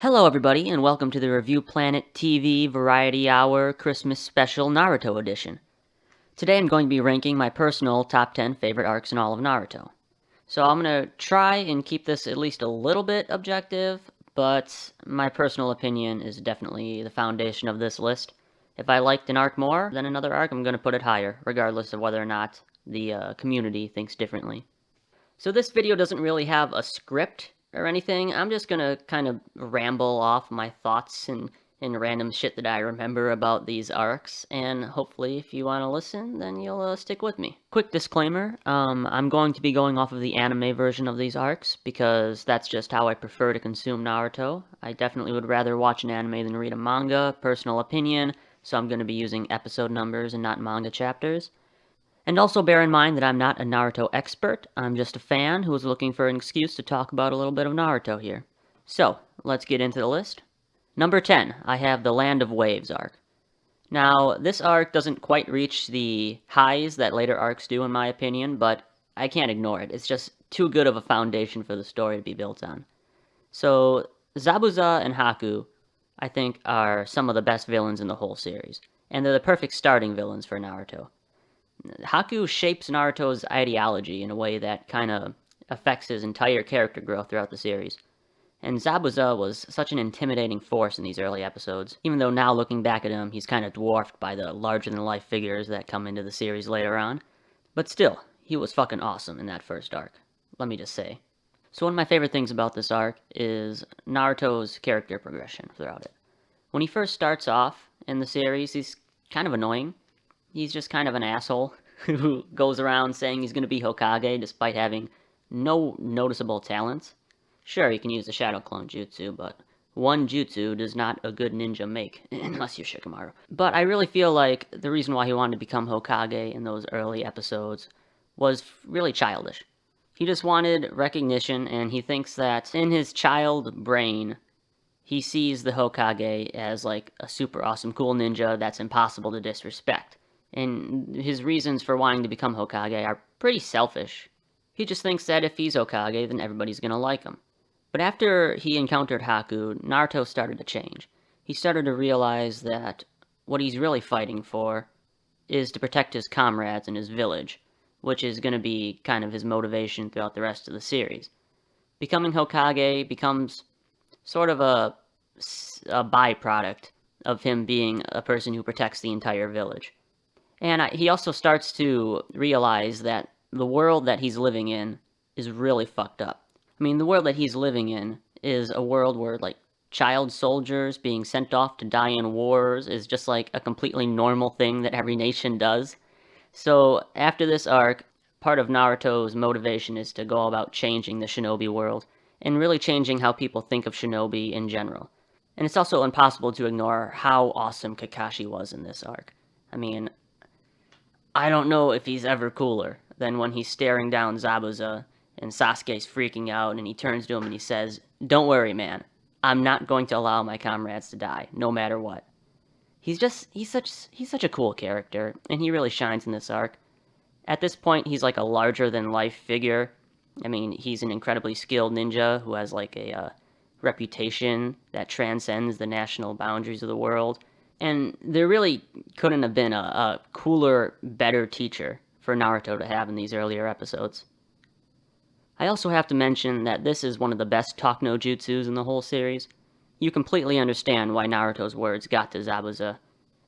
Hello, everybody, and welcome to the Review Planet TV Variety Hour Christmas Special Naruto Edition. Today I'm going to be ranking my personal top 10 favorite arcs in all of Naruto. So I'm going to try and keep this at least a little bit objective, but my personal opinion is definitely the foundation of this list. If I liked an arc more than another arc, I'm going to put it higher, regardless of whether or not the community thinks differently. So this video doesn't really have a script or anything. I'm just gonna kind of ramble off my thoughts and random shit that I remember about these arcs, and hopefully if you want to listen, then you'll stick with me. Quick disclaimer, I'm going to be going off of the anime version of these arcs, because that's just how I prefer to consume Naruto. I definitely would rather watch an anime than read a manga, personal opinion, so I'm going to be using episode numbers and not manga chapters. And also bear in mind that I'm not a Naruto expert, I'm just a fan who is looking for an excuse to talk about a little bit of Naruto here. So, let's get into the list. Number 10, I have the Land of Waves arc. Now, this arc doesn't quite reach the highs that later arcs do in my opinion, but I can't ignore it. It's just too good of a foundation for the story to be built on. So, Zabuza and Haku, I think, are some of the best villains in the whole series, and they're the perfect starting villains for Naruto. Haku shapes Naruto's ideology in a way that kind of affects his entire character growth throughout the series. And Zabuza was such an intimidating force in these early episodes, even though now looking back at him, he's kind of dwarfed by the larger-than-life figures that come into the series later on. But still, he was fucking awesome in that first arc, let me just say. So one of my favorite things about this arc is Naruto's character progression throughout it. When he first starts off in the series, he's kind of annoying. He's just kind of an asshole who goes around saying he's going to be Hokage despite having no noticeable talents. Sure, he can use the Shadow Clone Jutsu, but one jutsu does not a good ninja make, unless you're Shikamaru. But I really feel like the reason why he wanted to become Hokage in those early episodes was really childish. He just wanted recognition, and he thinks that in his child brain, he sees the Hokage as like a super awesome cool ninja that's impossible to disrespect. And his reasons for wanting to become Hokage are pretty selfish. He just thinks that if he's Hokage, then everybody's gonna like him. But after he encountered Haku, Naruto started to change. He started to realize that what he's really fighting for is to protect his comrades and his village, which is going to be kind of his motivation throughout the rest of the series. Becoming Hokage becomes sort of a byproduct of him being a person who protects the entire village. And he also starts to realize that the world that he's living in is really fucked up. I mean, the world that he's living in is a world where, like, child soldiers being sent off to die in wars is just, like, a completely normal thing that every nation does. So, after this arc, part of Naruto's motivation is to go about changing the shinobi world, and really changing how people think of shinobi in general. And it's also impossible to ignore how awesome Kakashi was in this arc. I mean, I don't know if he's ever cooler than when he's staring down Zabuza and Sasuke's freaking out and he turns to him and he says, "Don't worry, man. I'm not going to allow my comrades to die, no matter what." He's such a cool character, and he really shines in this arc. At this point, he's like a larger than life figure. I mean, he's an incredibly skilled ninja who has like a reputation that transcends the national boundaries of the world. And there really couldn't have been a cooler, better teacher for Naruto to have in these earlier episodes. I also have to mention that this is one of the best talk no jutsus in the whole series. You completely understand why Naruto's words got to Zabuza.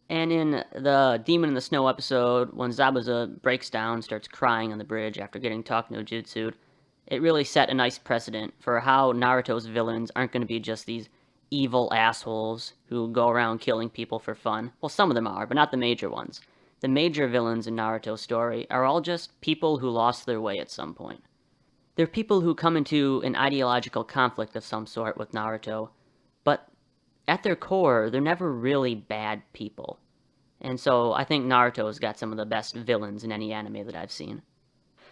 And in the Demon in the Snow episode, when Zabuza breaks down, starts crying on the bridge after getting talk no jutsu'd, it really set a nice precedent for how Naruto's villains aren't going to be just these evil assholes who go around killing people for fun. Well, some of them are, but not the major ones. The major villains in Naruto's story are all just people who lost their way at some point. They're people who come into an ideological conflict of some sort with Naruto, but at their core, they're never really bad people. And so I think Naruto's got some of the best villains in any anime that I've seen.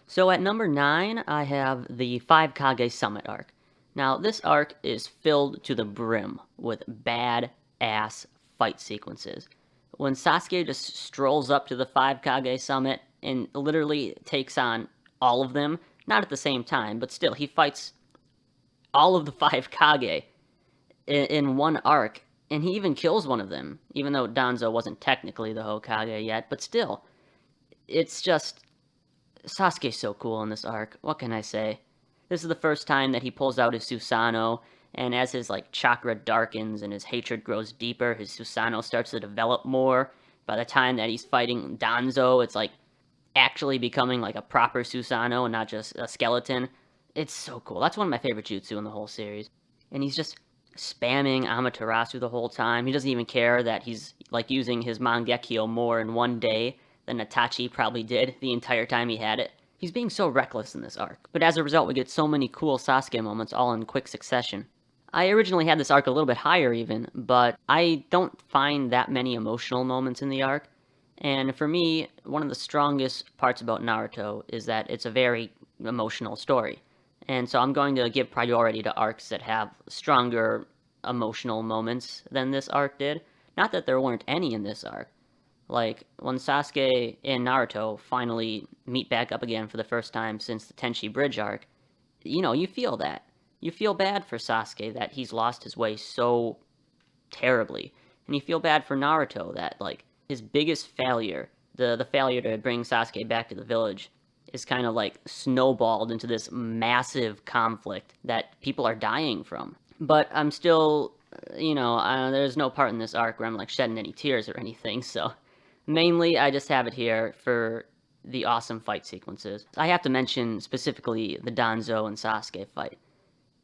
So at number 9, I have the 5 Kage Summit arc. Now, this arc is filled to the brim with bad-ass fight sequences. When Sasuke just strolls up to the 5 Kage Summit and literally takes on all of them, not at the same time, but still, he fights all of the 5 Kage. in one arc, and he even kills one of them, even though Danzo wasn't technically the Hokage yet, but still, it's just Sasuke's so cool in this arc. What can I say? This is the first time that he pulls out his Susanoo, and as his like chakra darkens and his hatred grows deeper, his Susanoo starts to develop more. By the time that he's fighting Danzo, it's like actually becoming like a proper Susanoo and not just a skeleton. It's so cool. That's one of my favorite jutsu in the whole series. And he's just spamming Amaterasu the whole time. He doesn't even care that he's like using his Mangekyo more in one day than Itachi probably did the entire time he had it. He's being so reckless in this arc. But as a result, we get so many cool Sasuke moments all in quick succession. I originally had this arc a little bit higher even, but I don't find that many emotional moments in the arc. And for me, one of the strongest parts about Naruto is that it's a very emotional story. And so I'm going to give priority to arcs that have stronger emotional moments than this arc did. Not that there weren't any in this arc. Like, when Sasuke and Naruto finally meet back up again for the first time since the Tenchi Bridge arc, you feel that. You feel bad for Sasuke that he's lost his way so terribly. And you feel bad for Naruto that, like, his biggest failure, the failure to bring Sasuke back to the village, is kind of like snowballed into this massive conflict that people are dying from. But I'm still, there's no part in this arc where I'm like shedding any tears or anything, so mainly I just have it here for the awesome fight sequences. I have to mention specifically the Danzo and Sasuke fight.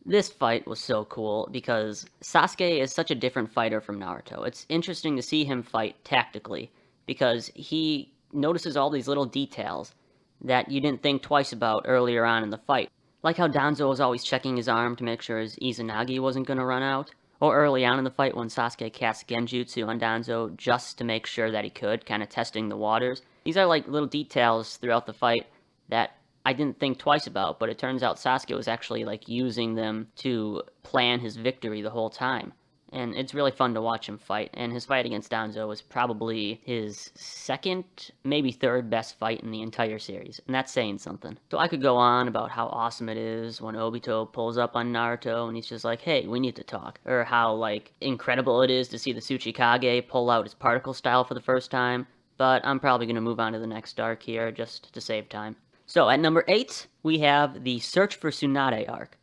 This fight was so cool because Sasuke is such a different fighter from Naruto. It's interesting to see him fight tactically because he notices all these little details that you didn't think twice about earlier on in the fight. Like how Danzo was always checking his arm to make sure his Izanagi wasn't going to run out. Or early on in the fight when Sasuke cast Genjutsu on Danzo just to make sure that he could, kind of testing the waters. These are like little details throughout the fight that I didn't think twice about, but it turns out Sasuke was actually like using them to plan his victory the whole time. And it's really fun to watch him fight, and his fight against Danzo was probably his second, maybe third best fight in the entire series, and that's saying something. So I could go on about how awesome it is when Obito pulls up on Naruto and he's just like, hey, we need to talk, or how, like, incredible it is to see the Tsuchikage pull out his particle style for the first time, but I'm probably going to move on to the next arc here just to save time. So, at number 8, we have the Search for Tsunade arc.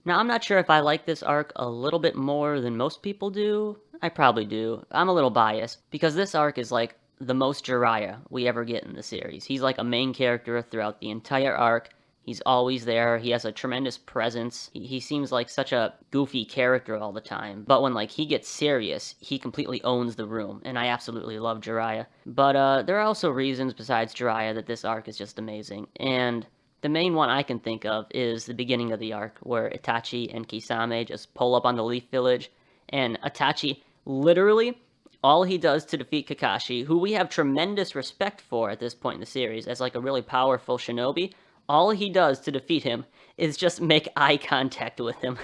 Now, I'm not sure if I like this arc a little bit more than most people do. I probably do. I'm a little biased, because this arc is like the most Jiraiya we ever get in the series. He's like a main character throughout the entire arc. He's always there. He has a tremendous presence. He seems like such a goofy character all the time. But when like he gets serious, he completely owns the room, and I absolutely love Jiraiya. But there are also reasons besides Jiraiya that this arc is just amazing. And the main one I can think of is the beginning of the arc, where Itachi and Kisame just pull up on the Leaf Village, and Itachi literally, all he does to defeat Kakashi, who we have tremendous respect for at this point in the series as like a really powerful shinobi, all he does to defeat him is just make eye contact with him.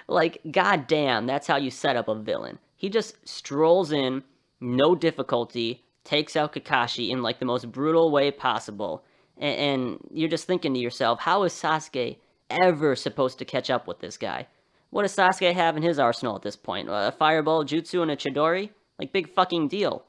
Like, goddamn, that's how you set up a villain. He just strolls in, no difficulty, takes out Kakashi in like the most brutal way possible, and you're just thinking to yourself, how is Sasuke ever supposed to catch up with this guy? What does Sasuke have in his arsenal at this point? A fireball, jutsu, and a Chidori? Like, big fucking deal.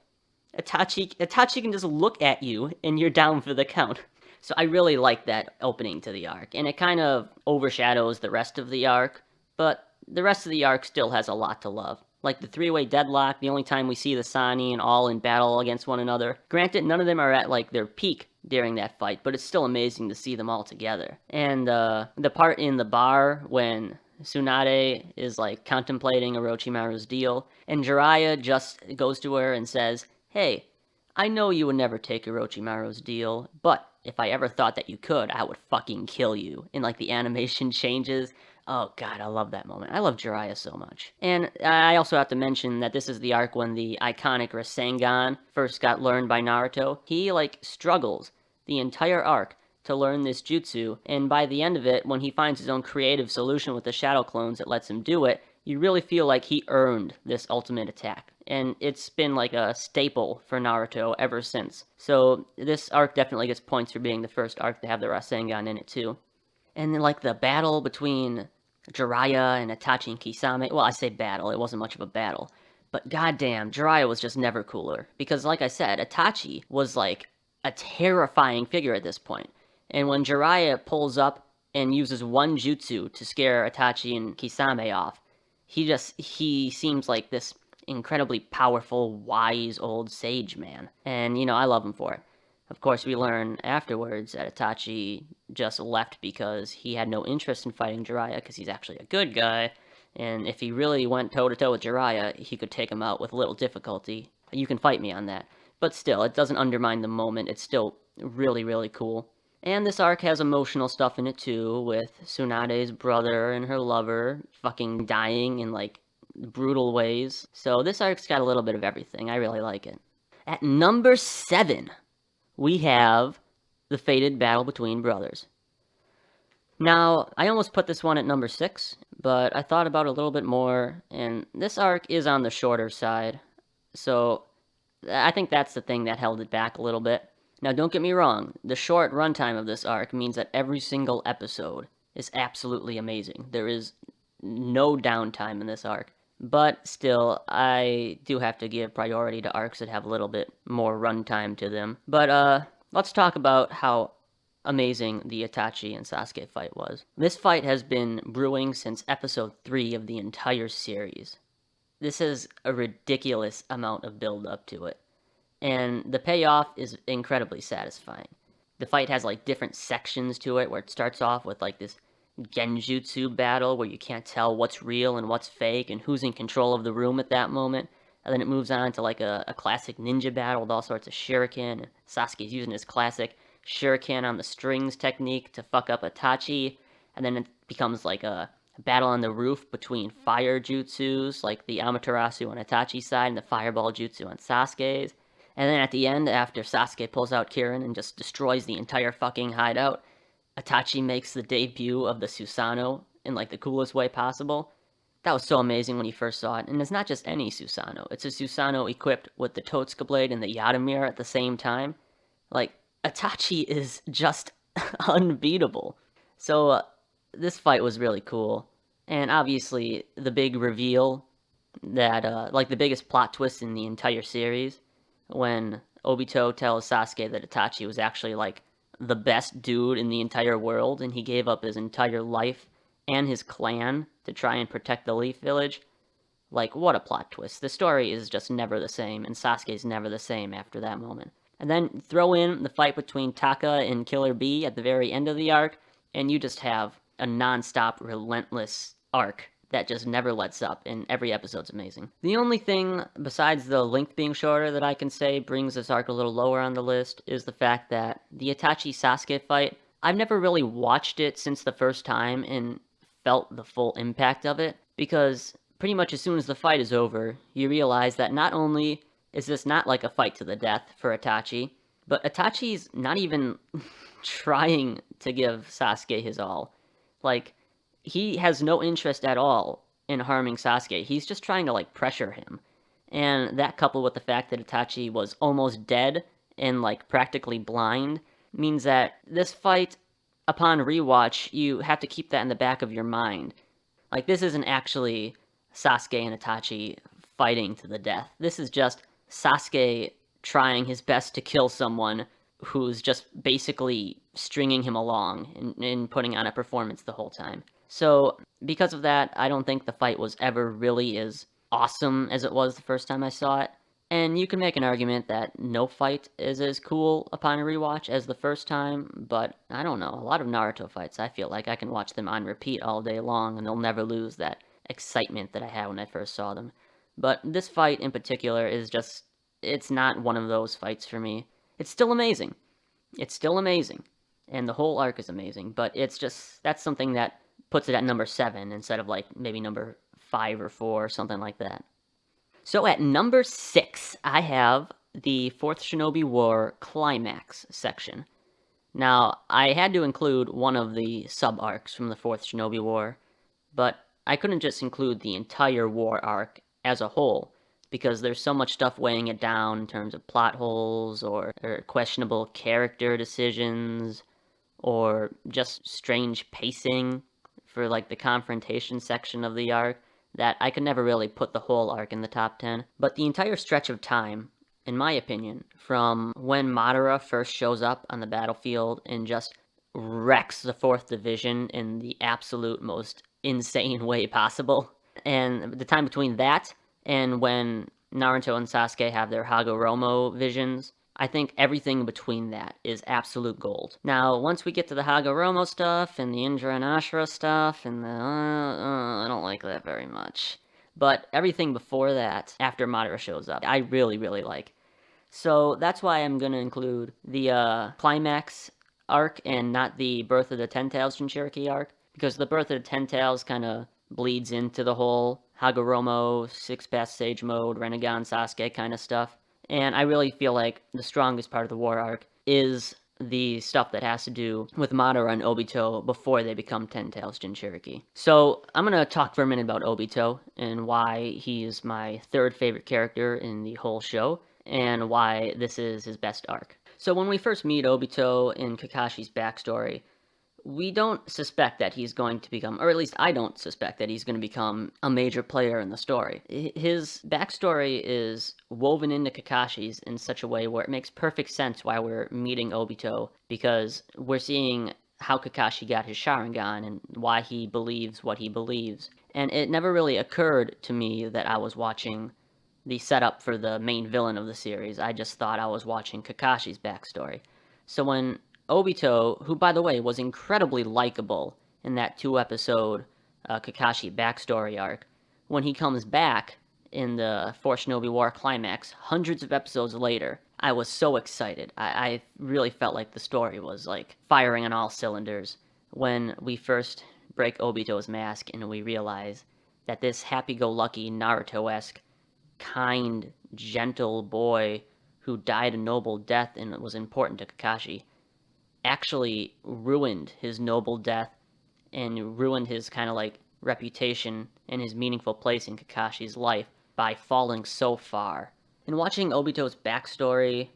Itachi can just look at you, and you're down for the count. So I really like that opening to the arc, and it kind of overshadows the rest of the arc, but the rest of the arc still has a lot to love. Like the three-way deadlock, the only time we see the Sannin all in battle against one another. Granted, none of them are at like their peak during that fight, but it's still amazing to see them all together. And the part in the bar when Tsunade is like contemplating Orochimaru's deal, and Jiraiya just goes to her and says, hey, I know you would never take Orochimaru's deal, but if I ever thought that you could, I would fucking kill you. And like the animation changes. Oh god, I love that moment. I love Jiraiya so much. And I also have to mention that this is the arc when the iconic Rasengan first got learned by Naruto. He like struggles the entire arc to learn this jutsu, and by the end of it, when he finds his own creative solution with the shadow clones that lets him do it, you really feel like he earned this ultimate attack. And it's been like a staple for Naruto ever since. So this arc definitely gets points for being the first arc to have the Rasengan in it too. And then like the battle between Jiraiya and Itachi and Kisame. Well, I say battle, it wasn't much of a battle. But goddamn, Jiraiya was just never cooler. Because, like I said, Itachi was like a terrifying figure at this point. And when Jiraiya pulls up and uses one jutsu to scare Itachi and Kisame off, he seems like this incredibly powerful, wise old sage man. And, I love him for it. Of course, we learn afterwards that Itachi just left because he had no interest in fighting Jiraiya because he's actually a good guy. And if he really went toe to toe with Jiraiya, he could take him out with little difficulty. You can fight me on that. But still, it doesn't undermine the moment. It's still really, really cool. And this arc has emotional stuff in it too, with Tsunade's brother and her lover fucking dying in like brutal ways. So this arc's got a little bit of everything. I really like it. At number 7, we have the fated battle between brothers. Now, I almost put this one at number 6, but I thought about it a little bit more, and this arc is on the shorter side, so I think that's the thing that held it back a little bit. Now, don't get me wrong, the short runtime of this arc means that every single episode is absolutely amazing. There is no downtime in this arc. But still, I do have to give priority to arcs that have a little bit more runtime to them. But let's talk about how amazing the Itachi and Sasuke fight was. This fight has been brewing since episode 3 of the entire series. This is a ridiculous amount of build up to it. And the payoff is incredibly satisfying. The fight has like different sections to it where it starts off with like this genjutsu battle where you can't tell what's real and what's fake and who's in control of the room at that moment. And then it moves on to like a classic ninja battle with all sorts of shuriken. Sasuke's using his classic shuriken on the strings technique to fuck up Itachi. And then it becomes like a battle on the roof between fire jutsus, like the Amaterasu on Itachi's side and the fireball jutsu on Sasuke's. And then at the end, after Sasuke pulls out Kirin and just destroys the entire fucking hideout, Itachi makes the debut of the Susanoo in like the coolest way possible. That was so amazing when you first saw it. And it's not just any Susanoo. It's a Susanoo equipped with the Totsuka blade and the Yadomir at the same time. Like, Itachi is just unbeatable. So, this fight was really cool. And obviously, the big reveal that, like the biggest plot twist in the entire series, when Obito tells Sasuke that Itachi was actually like the best dude in the entire world and he gave up his entire life and his clan to try and protect the Leaf Village. Like, what a plot twist. The story is just never the same, and Sasuke's never the same after that moment. And then throw in the fight between Taka and Killer Bee at the very end of the arc, and you just have a non-stop, relentless arc that just never lets up, and every episode's amazing. The only thing, besides the length being shorter, that I can say brings this arc a little lower on the list is the fact that the Itachi-Sasuke fight, I've never really watched it since the first time and felt the full impact of it, because pretty much as soon as the fight is over, you realize that not only is this not like a fight to the death for Itachi, but Itachi's not even trying to give Sasuke his all. Like, he has no interest at all in harming Sasuke. He's just trying to, like, pressure him. And that coupled with the fact that Itachi was almost dead and, like, practically blind means that this fight, upon rewatch, you have to keep that in the back of your mind. Like, this isn't actually Sasuke and Itachi fighting to the death. This is just Sasuke trying his best to kill someone who's just basically stringing him along and putting on a performance the whole time. So, because of that, I don't think the fight was ever really as awesome as it was the first time I saw it. And you can make an argument that no fight is as cool upon a rewatch as the first time, but I don't know. A lot of Naruto fights, I feel like I can watch them on repeat all day long and they'll never lose that excitement that I had when I first saw them. But this fight in particular is just, it's not one of those fights for me. It's still amazing. It's still amazing. And the whole arc is amazing, but it's just, that's something that puts it at number 7 instead of like maybe number 5 or 4 or something like that. So at number 6, I have the 4th Shinobi War Climax section. Now, I had to include one of the sub-arcs from the 4th Shinobi War, but I couldn't just include the entire war arc as a whole, because there's so much stuff weighing it down in terms of plot holes, or questionable character decisions, or just strange pacing for like the confrontation section of the arc that I could never really put the whole arc in the top 10. But the entire stretch of time, in my opinion, from when Madara first shows up on the battlefield and just wrecks the 4th Division in the absolute most insane way possible, and the time between that and when Naruto and Sasuke have their Hagoromo visions, I think everything between that is absolute gold. Now, once we get to the Hagoromo stuff and the Indra and Ashura stuff, and I don't like that very much. But everything before that, after Madara shows up, I really, really like. So that's why I'm going to include the climax arc and not the Birth of the Ten Tails Jinchuriki arc, because the Birth of the Ten Tails kind of bleeds into the whole Hagoromo, Six Path Sage Mode, Renegon Sasuke kind of stuff. And I really feel like the strongest part of the war arc is the stuff that has to do with Madara and Obito before they become Ten Tails Jinchuriki. So I'm going to talk for a minute about Obito and why he's my third favorite character in the whole show, and why this is his best arc. So when we first meet Obito in Kakashi's backstory, we don't suspect that he's going to become, or at least I don't suspect that he's going to become a major player in the story. His backstory is woven into Kakashi's in such a way where it makes perfect sense why we're meeting Obito, because we're seeing how Kakashi got his Sharingan and why he believes what he believes. And it never really occurred to me that I was watching the setup for the main villain of the series. I just thought I was watching Kakashi's backstory. So when Obito, who by the way was incredibly likable in that 2-episode Kakashi backstory arc, when he comes back in the Four Shinobi War climax, hundreds of episodes later, I was so excited. I really felt like the story was like firing on all cylinders when we first break Obito's mask and we realize that this happy-go-lucky Naruto-esque kind, gentle boy who died a noble death and was important to Kakashi actually ruined his noble death and ruined his kind of like reputation and his meaningful place in Kakashi's life by falling so far. And watching Obito's backstory,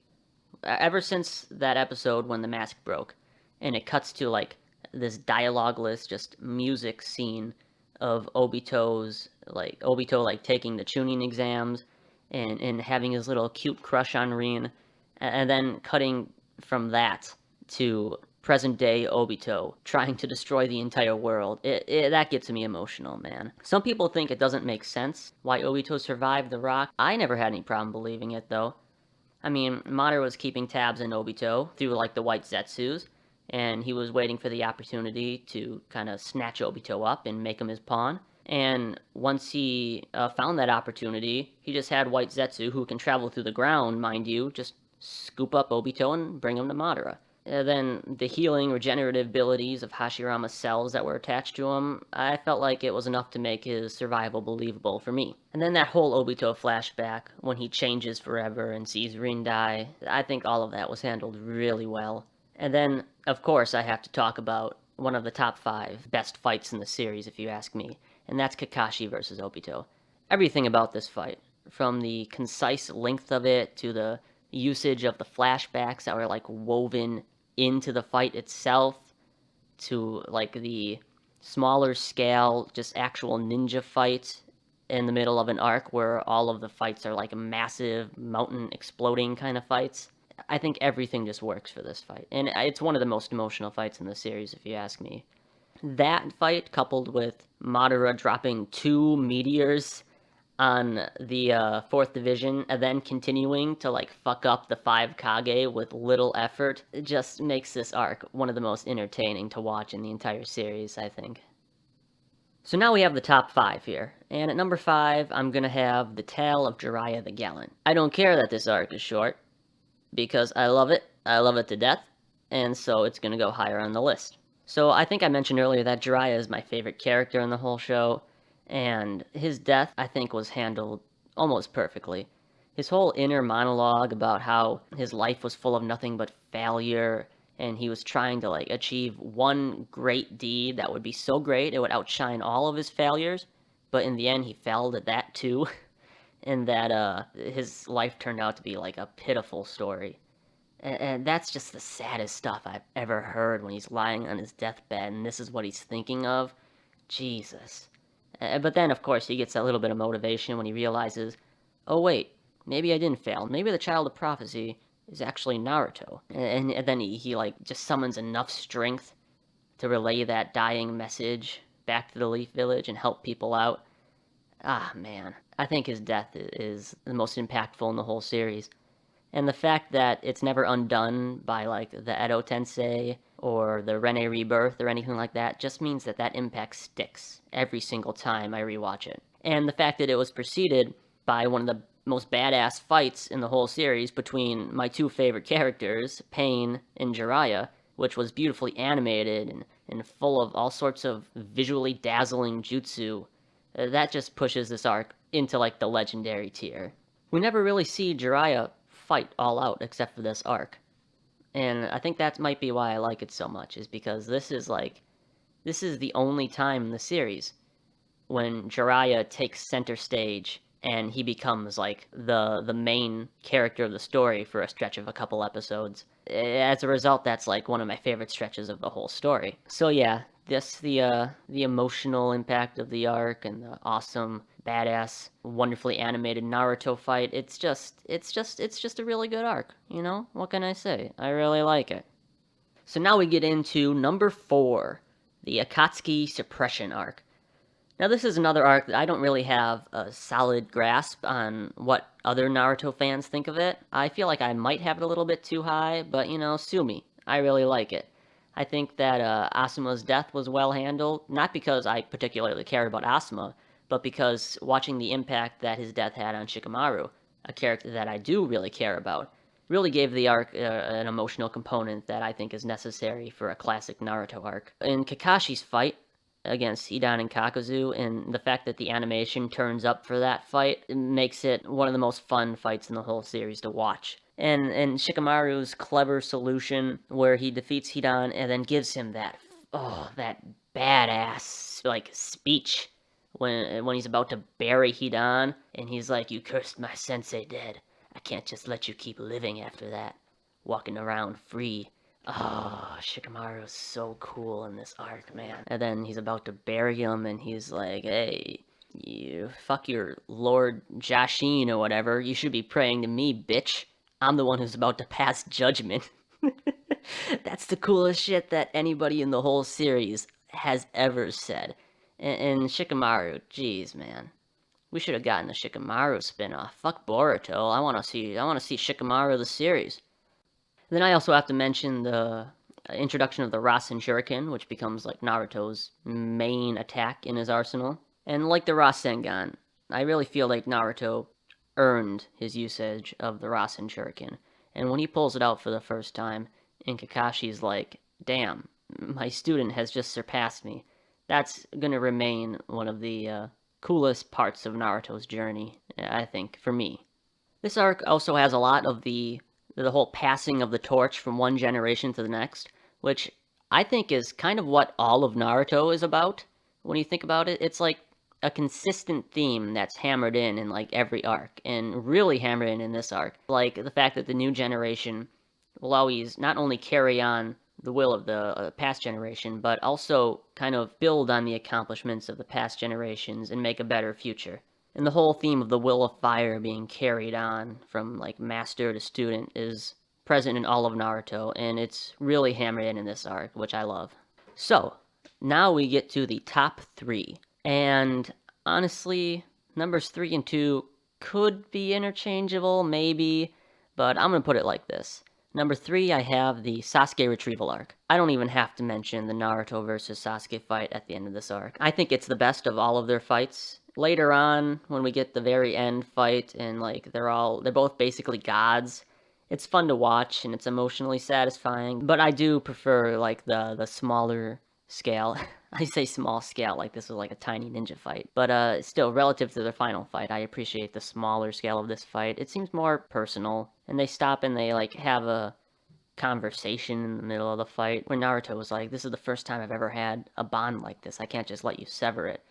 ever since that episode when the mask broke, and it cuts to like this dialogueless, just music scene of Obito like taking the tuning exams and having his little cute crush on Rin, and then cutting from that to present day Obito trying to destroy the entire world. That gets me emotional, man. Some people think it doesn't make sense why Obito survived the rock. I never had any problem believing it, though. I mean, Madara was keeping tabs on Obito through like the White Zetsus, and he was waiting for the opportunity to kind of snatch Obito up and make him his pawn. And once he found that opportunity, he just had White Zetsu, who can travel through the ground, mind you, just scoop up Obito and bring him to Madara. Then the healing, regenerative abilities of Hashirama's cells that were attached to him, I felt like it was enough to make his survival believable for me. And then that whole Obito flashback, when he changes forever and sees Rin die, I think all of that was handled really well. And then, of course, I have to talk about one of the top 5 best fights in the series, if you ask me, and that's Kakashi versus Obito. Everything about this fight, from the concise length of it to the usage of the flashbacks that were like woven into the fight itself, to like the smaller scale, just actual ninja fight in the middle of an arc where all of the fights are like massive mountain exploding kind of fights. I think everything just works for this fight, and it's one of the most emotional fights in the series, if you ask me. That fight, coupled with Madara dropping 2 meteors on the 4th Division, and then continuing to like fuck up the 5 Kage with little effort, it just makes this arc one of the most entertaining to watch in the entire series, I think. So now we have the top 5 here, and at number 5, I'm gonna have the Tale of Jiraiya the Gallant. I don't care that this arc is short, because I love it to death, and so it's gonna go higher on the list. So I think I mentioned earlier that Jiraiya is my favorite character in the whole show, and his death, I think, was handled almost perfectly. His whole inner monologue about how his life was full of nothing but failure, and he was trying to like achieve one great deed that would be so great it would outshine all of his failures, but in the end he failed at that too, and that his life turned out to be like a pitiful story. And that's just the saddest stuff I've ever heard when he's lying on his deathbed and this is what he's thinking of. Jesus. But then, of course, he gets a little bit of motivation when he realizes, oh wait, maybe I didn't fail. Maybe the child of prophecy is actually Naruto. And then he like just summons enough strength to relay that dying message back to the Leaf Village and help people out. Ah, man. I think his death is the most impactful in the whole series. And the fact that it's never undone by like the Edo Tensei or the Rene Rebirth or anything like that just means that that impact sticks every single time I rewatch it. And the fact that it was preceded by one of the most badass fights in the whole series between my two favorite characters, Pain and Jiraiya, which was beautifully animated and full of all sorts of visually dazzling jutsu, that just pushes this arc into like the legendary tier. We never really see Jiraiya fight all out except for this arc. And I think that might be why I like it so much, is because this is the only time in the series when Jiraiya takes center stage and he becomes like the main character of the story for a stretch of a couple episodes. As a result, that's like one of my favorite stretches of the whole story. So yeah, this the emotional impact of the arc and the awesome, badass, wonderfully animated Naruto fight. It's just a really good arc. You know, what can I say? I really like it. So now we get into number 4, the Akatsuki Suppression arc. Now, this is another arc that I don't really have a solid grasp on what other Naruto fans think of it. I feel like I might have it a little bit too high, but you know, sue me. I really like it. I think that Asuma's death was well handled, not because I particularly care about Asuma, but because watching the impact that his death had on Shikamaru, a character that I do really care about, really gave the arc an emotional component that I think is necessary for a classic Naruto arc. In Kakashi's fight, against Hidan and Kakuzu, and the fact that the animation turns up for that fight makes it one of the most fun fights in the whole series to watch. And Shikamaru's clever solution where he defeats Hidan and then gives him that badass like speech when he's about to bury Hidan and he's like, "You cursed my sensei dead. I can't just let you keep living after that, walking around free." Oh, Shikamaru's so cool in this arc, man. And then he's about to bury him, and he's like, hey, you fuck your Lord Jashin or whatever. You should be praying to me, bitch. I'm the one who's about to pass judgment. That's the coolest shit that anybody in the whole series has ever said. And Shikamaru, jeez, man. We should have gotten a Shikamaru spin-off. Fuck Boruto. I want to see Shikamaru the series. Then I also have to mention the introduction of the Rasen Shuriken, which becomes like Naruto's main attack in his arsenal. And like the Rasengan, I really feel like Naruto earned his usage of the Rasen Shuriken. And when he pulls it out for the first time, and Kakashi's like, damn, my student has just surpassed me. That's gonna remain one of the coolest parts of Naruto's journey, I think, for me. This arc also has a lot of the whole passing of the torch from one generation to the next, which I think is kind of what all of Naruto is about. When you think about it, it's like a consistent theme that's hammered in like every arc, and really hammered in this arc. Like the fact that the new generation will always not only carry on the will of the past generation, but also kind of build on the accomplishments of the past generations and make a better future. And the whole theme of the will of fire being carried on from like master to student is present in all of Naruto, and it's really hammered in this arc, which I love. So, now we get to the top 3. And honestly, numbers 3 and 2 could be interchangeable, maybe, but I'm going to put it like this. Number 3, I have the Sasuke retrieval arc. I don't even have to mention the Naruto versus Sasuke fight at the end of this arc. I think it's the best of all of their fights. Later on, when we get the very end fight and like they're both basically gods, it's fun to watch and it's emotionally satisfying. But I do prefer like the smaller scale. I say small scale like this was like a tiny ninja fight. But still, relative to the final fight, I appreciate the smaller scale of this fight. It seems more personal, and they stop and they like have a conversation in the middle of the fight where Naruto was like, this is the first time I've ever had a bond like this. I can't just let you sever it.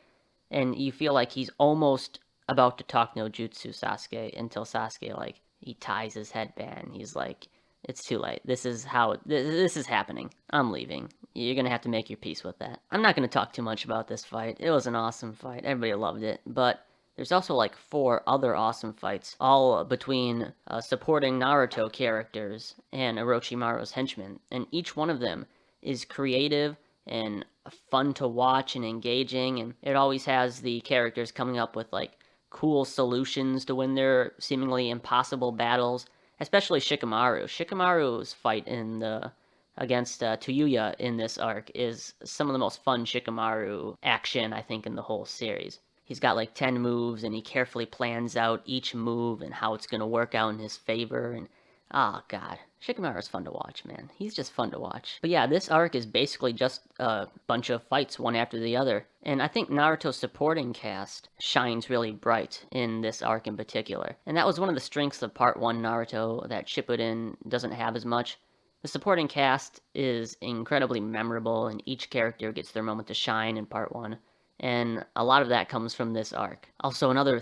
And you feel like he's almost about to talk no jutsu Sasuke until Sasuke like he ties his headband. He's like, it's too late. This is happening. I'm leaving. you're gonna have to make your peace with that. I'm not gonna talk too much about this fight. It was an awesome fight. Everybody loved it. But there's also like 4 other awesome fights, all between supporting Naruto characters and Orochimaru's henchmen. And each one of them is creative and fun to watch and engaging. And it always has the characters coming up with like cool solutions to win their seemingly impossible battles, especially Shikamaru. Shikamaru's fight in the against Toyuya in this arc is some of the most fun Shikamaru action, I think, in the whole series. He's got like 10 moves and he carefully plans out each move and how it's going to work out in his favor. And oh, God. Shikamaru's fun to watch, man. He's just fun to watch. But yeah, this arc is basically just a bunch of fights one after the other. And I think Naruto's supporting cast shines really bright in this arc in particular. And that was one of the strengths of Part 1 Naruto that Shippuden doesn't have as much. The supporting cast is incredibly memorable, and each character gets their moment to shine in Part 1. And a lot of that comes from this arc. Also, another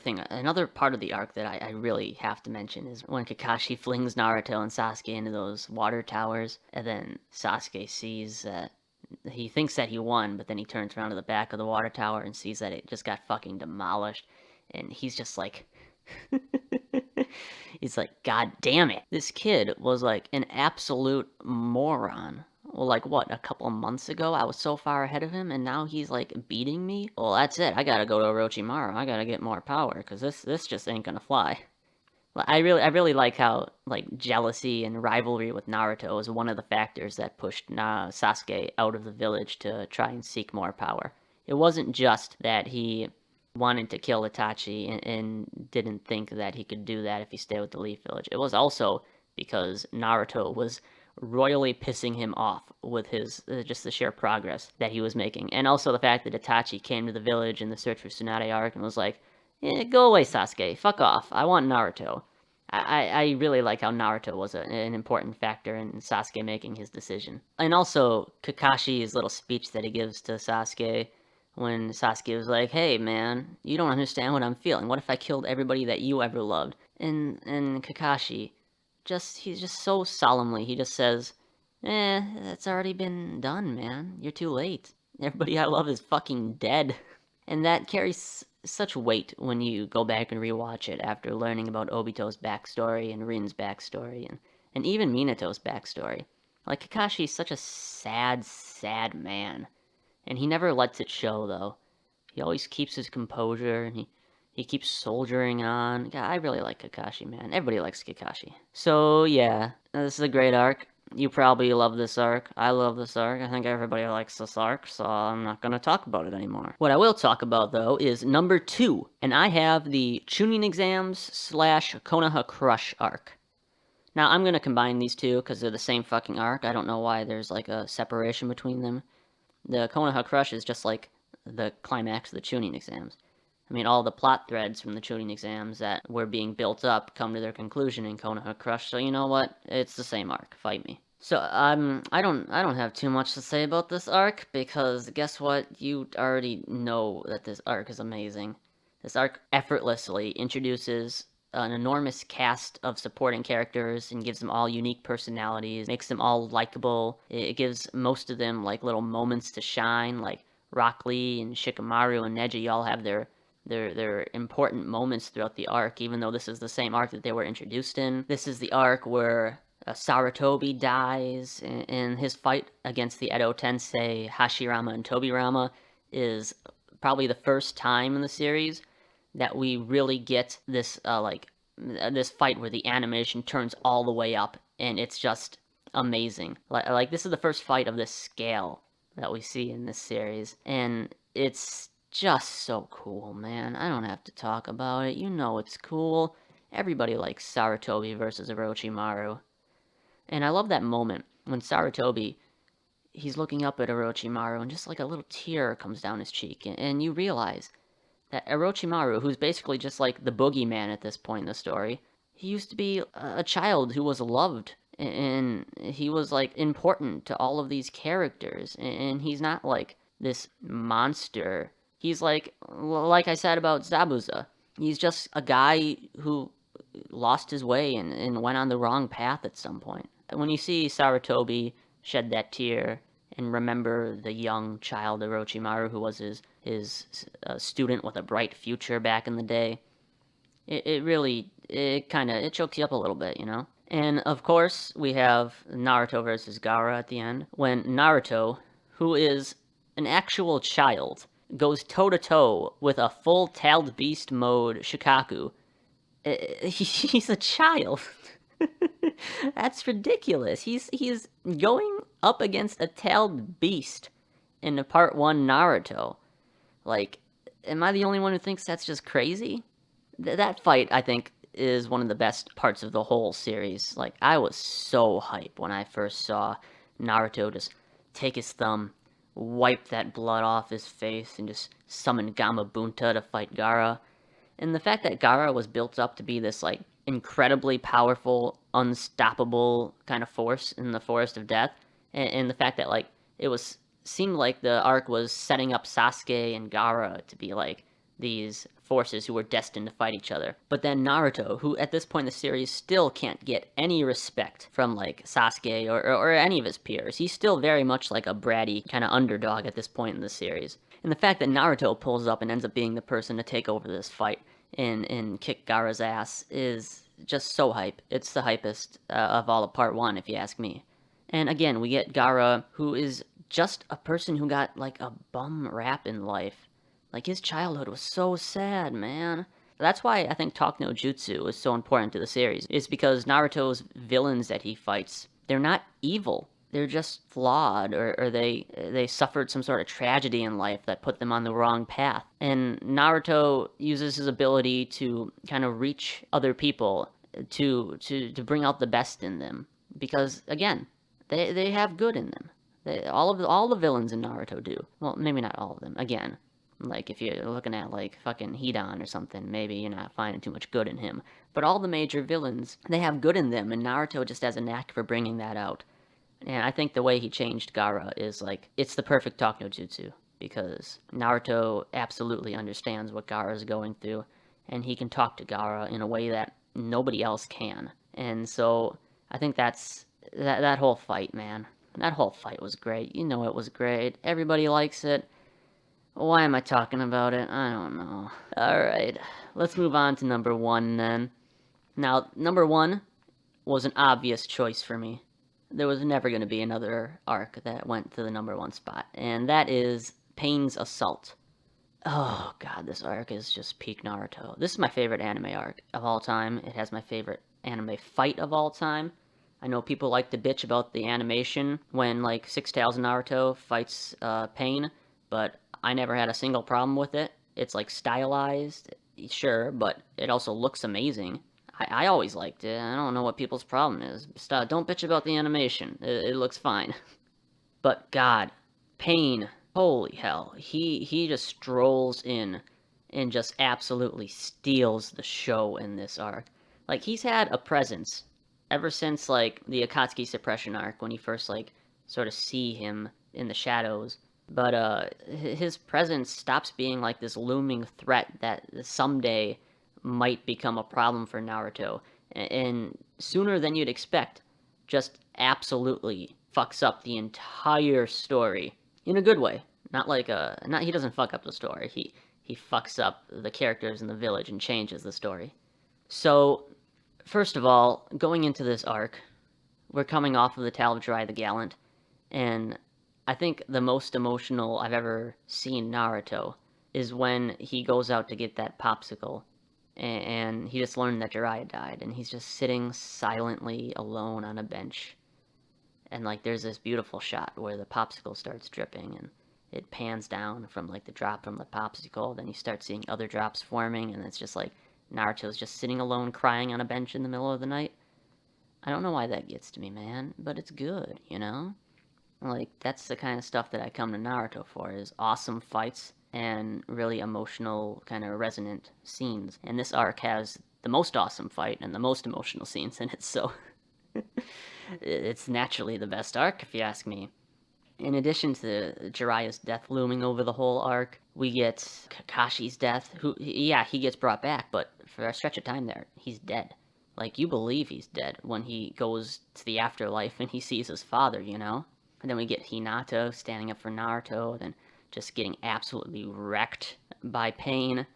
part of the arc that I really have to mention is when Kakashi flings Naruto and Sasuke into those water towers, and then Sasuke sees that he thinks that he won, but then he turns around to the back of the water tower and sees that it just got fucking demolished, and he's just like, he's like, God damn it. This kid was like an absolute moron. Well, like what, a couple of months ago I was so far ahead of him, and now he's like beating me? Well, that's it. I gotta go to Orochimaru. I gotta get more power, because this just ain't gonna fly. I really like how like jealousy and rivalry with Naruto is one of the factors that pushed Sasuke out of the village to try and seek more power. It wasn't just that he wanted to kill Itachi and didn't think that he could do that if he stayed with the Leaf Village. It was also because Naruto was royally pissing him off with his just the sheer progress that he was making, and also the fact that Itachi came to the village in the Search for Tsunade arc and was like, go away, Sasuke, fuck off, I want Naruto. I really like how Naruto was an important factor in Sasuke making his decision. And also Kakashi's little speech that he gives to Sasuke when Sasuke was like, hey man, you don't understand what I'm feeling. What if I killed everybody that you ever loved? And Kakashi, he's just so solemnly, he just says, that's already been done, man. You're too late. Everybody I love is fucking dead. And that carries such weight when you go back and rewatch it after learning about Obito's backstory and Rin's backstory and even Minato's backstory. Like, Kakashi's such a sad, sad man. And he never lets it show, though. He always keeps his composure, and he keeps soldiering on. God, I really like Kakashi, man. Everybody likes Kakashi. So, yeah, this is a great arc. You probably love this arc. I love this arc. I think everybody likes this arc, so I'm not going to talk about it anymore. What I will talk about, though, is number 2, and I have the Chunin Exams / Konoha Crush arc. Now, I'm going to combine these two because they're the same fucking arc. I don't know why there's like a separation between them. The Konoha Crush is just like the climax of the Chunin Exams. I mean, all the plot threads from the Chunin Exams that were being built up come to their conclusion in Konoha Crush, so you know what? It's the same arc. Fight me. So, I don't have too much to say about this arc, because guess what? You already know that this arc is amazing. This arc effortlessly introduces an enormous cast of supporting characters and gives them all unique personalities, makes them all likable. It gives most of them like little moments to shine, like Rock Lee and Shikamaru and Neji all have their important moments throughout the arc, even though this is the same arc that they were introduced in. This is the arc where Sarutobi dies, and his fight against the Edo Tensei, Hashirama and Tobirama, is probably the first time in the series that we really get this this fight where the animation turns all the way up, and it's just amazing. Like this is the first fight of this scale that we see in this series, and it's just so cool, man. I don't have to talk about it. You know it's cool. Everybody likes Sarutobi versus Orochimaru. And I love that moment when Sarutobi, he's looking up at Orochimaru, and just like a little tear comes down his cheek, and you realize that Orochimaru, who's basically just like the boogeyman at this point in the story, he used to be a child who was loved, and he was like important to all of these characters, and he's not like this monster. He's like I said about Zabuza, he's just a guy who lost his way and went on the wrong path at some point. When you see Sarutobi shed that tear and remember the young child Orochimaru who was his student with a bright future back in the day. It really, it chokes you up a little bit, you know? And of course, we have Naruto versus Gaara at the end, when Naruto, who is an actual child, goes toe to toe with a full tailed beast mode Shikaku. He's a child. That's ridiculous. He's going up against a tailed beast in the part 1 Naruto. Like, am I the only one who thinks that's just crazy? That fight, I think, is one of the best parts of the whole series. Like, I was so hyped when I first saw Naruto just take his thumb, wipe that blood off his face, and just summon Gamabunta to fight Gaara. And the fact that Gaara was built up to be this, like, incredibly powerful, unstoppable kind of force in the Forest of Death, and the fact that, like, it was seemed like the arc was setting up Sasuke and Gaara to be, like, these forces who were destined to fight each other. But then Naruto, who at this point in the series still can't get any respect from, like, Sasuke or any of his peers. He's still very much like a bratty kind of underdog at this point in the series. And the fact that Naruto pulls up and ends up being the person to take over this fight and kick Gaara's ass is just so hype. It's the hypest of all of part 1, if you ask me. And again, we get Gaara, who is just a person who got, like, a bum rap in life. Like, his childhood was so sad, man. That's why I think Talk no Jutsu is so important to the series. It's because Naruto's villains that he fights, they're not evil. They're just flawed, or they suffered some sort of tragedy in life that put them on the wrong path. And Naruto uses his ability to kind of reach other people to bring out the best in them. Because, again, they have good in them. All the villains in Naruto do. Well, maybe not all of them. Again, like, if you're looking at, like, fucking Hidan or something, maybe you're not finding too much good in him. But all the major villains, they have good in them, and Naruto just has a knack for bringing that out. And I think the way he changed Gaara is, like, it's the perfect Talk no Jutsu, because Naruto absolutely understands what Gaara is going through, and he can talk to Gaara in a way that nobody else can. And so, I think that whole fight, man. That whole fight was great. You know it was great. Everybody likes it. Why am I talking about it? I don't know. Alright, let's move on to number 1 then. Now, number 1 was an obvious choice for me. There was never going to be another arc that went to the number 1 spot, and that is Pain's Assault. Oh god, this arc is just peak Naruto. This is my favorite anime arc of all time. It has my favorite anime fight of all time. I know people like to bitch about the animation when, like, Six Tails Naruto fights Pain, but I never had a single problem with it. It's, like, stylized, sure, but it also looks amazing. I always liked it. I don't know what people's problem is. Don't bitch about the animation. It looks fine. But god, Pain, holy hell. He just strolls in and just absolutely steals the show in this arc. Like, he's had a presence ever since, like, the Akatsuki Suppression arc, when you first, like, sort of see him in the shadows. But his presence stops being, like, this looming threat that someday might become a problem for Naruto, and sooner than you'd expect, just absolutely fucks up the entire story in a good way. Not like not he doesn't fuck up the story. He fucks up the characters in the village and changes the story. So, first of all, going into this arc, we're coming off of the Tale of Jiraiya the Gallant, and I think the most emotional I've ever seen Naruto is when he goes out to get that popsicle, and he just learned that Jiraiya died, and he's just sitting silently alone on a bench. And, like, there's this beautiful shot where the popsicle starts dripping, and it pans down from, like, the drop from the popsicle, then you start seeing other drops forming, and it's just like Naruto's just sitting alone crying on a bench in the middle of the night. I don't know why that gets to me, man, but it's good, you know? Like, that's the kind of stuff that I come to Naruto for, is awesome fights and really emotional, kind of resonant scenes. And this arc has the most awesome fight and the most emotional scenes in it, so it's naturally the best arc, if you ask me. In addition to Jiraiya's death looming over the whole arc, we get Kakashi's death, who, yeah, he gets brought back, but for a stretch of time there, he's dead. Like, you believe he's dead when he goes to the afterlife and he sees his father, you know? And then we get Hinata standing up for Naruto, then just getting absolutely wrecked by Pain.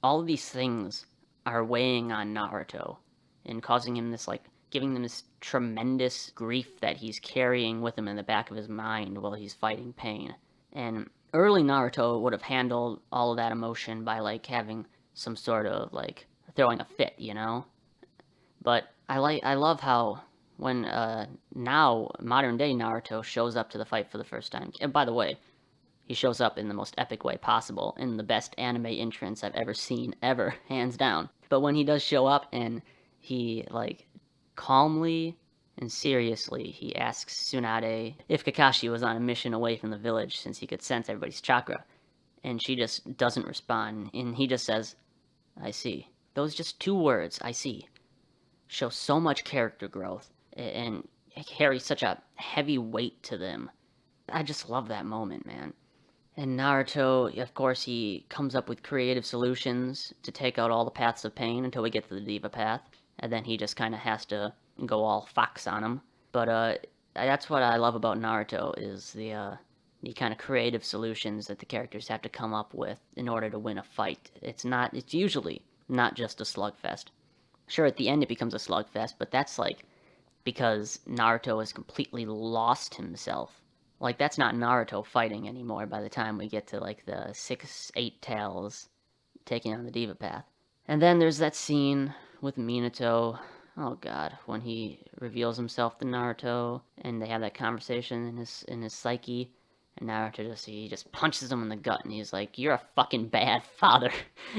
All of these things are weighing on Naruto and causing him this, like, giving him this tremendous grief that he's carrying with him in the back of his mind while he's fighting Pain. And early Naruto would have handled all of that emotion by, like, having some sort of, like, throwing a fit, you know? But I love how when now modern day Naruto shows up to the fight for the first time. And by the way, he shows up in the most epic way possible, in the best anime entrance I've ever seen, ever, hands down. But when he does show up and he, like, calmly and seriously, he asks Tsunade if Kakashi was on a mission away from the village since he could sense everybody's chakra. And she just doesn't respond, and he just says, I see. Those just 2 words, I see, show so much character growth and carry such a heavy weight to them. I just love that moment, man. And Naruto, of course, he comes up with creative solutions to take out all the paths of pain until we get to the Diva path, and then he just kind of has to go all fox on him. But that's what I love about Naruto, is the kind of creative solutions that the characters have to come up with in order to win a fight. It's usually not just a slugfest. Sure, at the end it becomes a slugfest, but that's, like, because Naruto has completely lost himself. Like, that's not Naruto fighting anymore by the time we get to, like, the 6-8 tails taking on the Diva path. And then there's that scene with Minato, oh god, when he reveals himself to Naruto, and they have that conversation in his psyche, and Naruto just punches him in the gut, and he's like, you're a fucking bad father.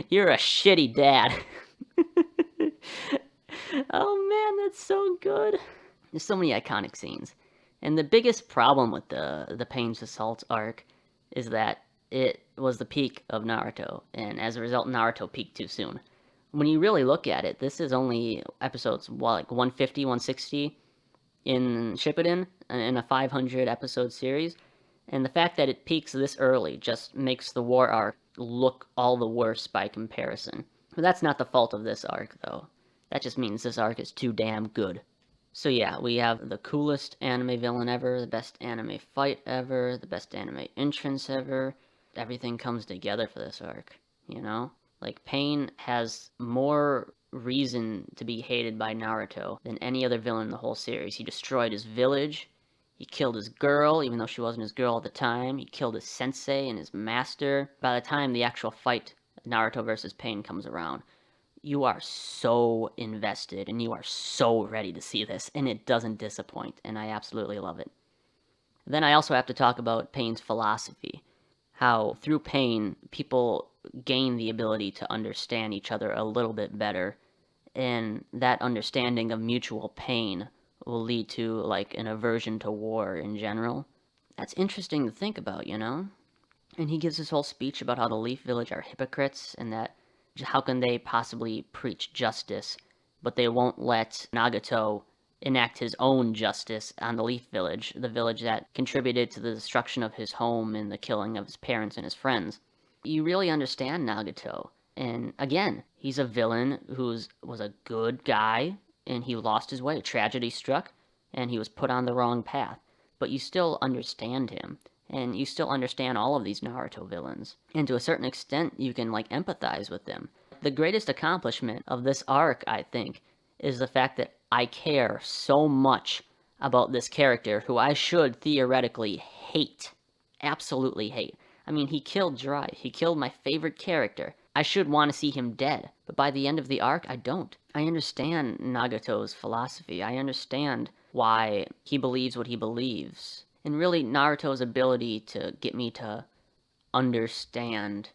You're a shitty dad. Oh man, that's so good. There's so many iconic scenes. And the biggest problem with the Pain's Assault arc is that it was the peak of Naruto, and as a result, Naruto peaked too soon. When you really look at it, this is only episodes, like 150, 160 in Shippuden, in a 500 episode series, and the fact that it peaks this early just makes the war arc look all the worse by comparison. But that's not the fault of this arc, though. That just means this arc is too damn good. So yeah, we have the coolest anime villain ever, the best anime fight ever, the best anime entrance ever. Everything comes together for this arc, you know? Like, Pain has more reason to be hated by Naruto than any other villain in the whole series. He destroyed his village, he killed his girl, even though she wasn't his girl at the time, he killed his sensei and his master. By the time the actual fight, Naruto versus Pain, comes around, you are so invested and you are so ready to see this, and it doesn't disappoint, and I absolutely love it. Then I also have to talk about Pain's philosophy. How through Pain, people gain the ability to understand each other a little bit better, and that understanding of mutual pain will lead to, like, an aversion to war in general. That's interesting to think about, you know? And he gives this whole speech about how the Leaf Village are hypocrites, and that how can they possibly preach justice, but they won't let Nagato enact his own justice on the Leaf Village, the village that contributed to the destruction of his home and the killing of his parents and his friends. You really understand Nagato. And again, he's a villain was a good guy, and he lost his way. Tragedy struck, and he was put on the wrong path. But you still understand him, and you still understand all of these Naruto villains. And to a certain extent, you can, like, empathize with them. The greatest accomplishment of this arc, I think, is the fact that I care so much about this character who I should theoretically hate. Absolutely hate. I mean, he killed Jiraiya. He killed my favorite character. I should want to see him dead. But by the end of the arc, I don't. I understand Nagato's philosophy. I understand why he believes what he believes. And really, Naruto's ability to get me to understand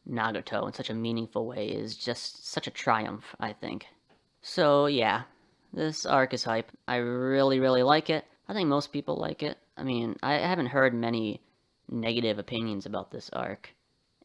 Nagato in such a meaningful way is just such a triumph, I think. So yeah, this arc is hype. I really, really like it. I think most people like it. I mean, I haven't heard many negative opinions about this arc,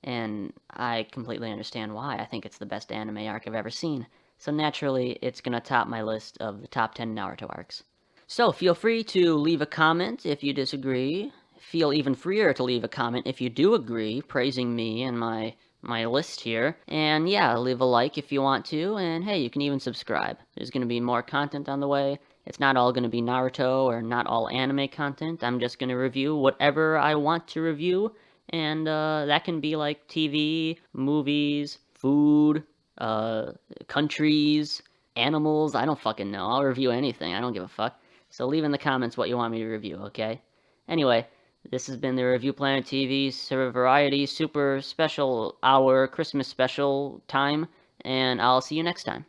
and I completely understand why. I think it's the best anime arc I've ever seen. So naturally, it's gonna top my list of the top 10 Naruto arcs. So feel free to leave a comment if you disagree. Feel even freer to leave a comment if you do agree, praising me and my my list here. And yeah, leave a like if you want to, and hey, you can even subscribe. There's going to be more content on the way. It's not all going to be Naruto or not all anime content. I'm just going to review whatever I want to review, and that can be like TV, movies, food, countries, animals. I don't fucking know. I'll review anything. I don't give a fuck. So leave in the comments what you want me to review, okay? Anyway, this has been the Review Planet TV Variety Super Special Hour Christmas Special time, and I'll see you next time.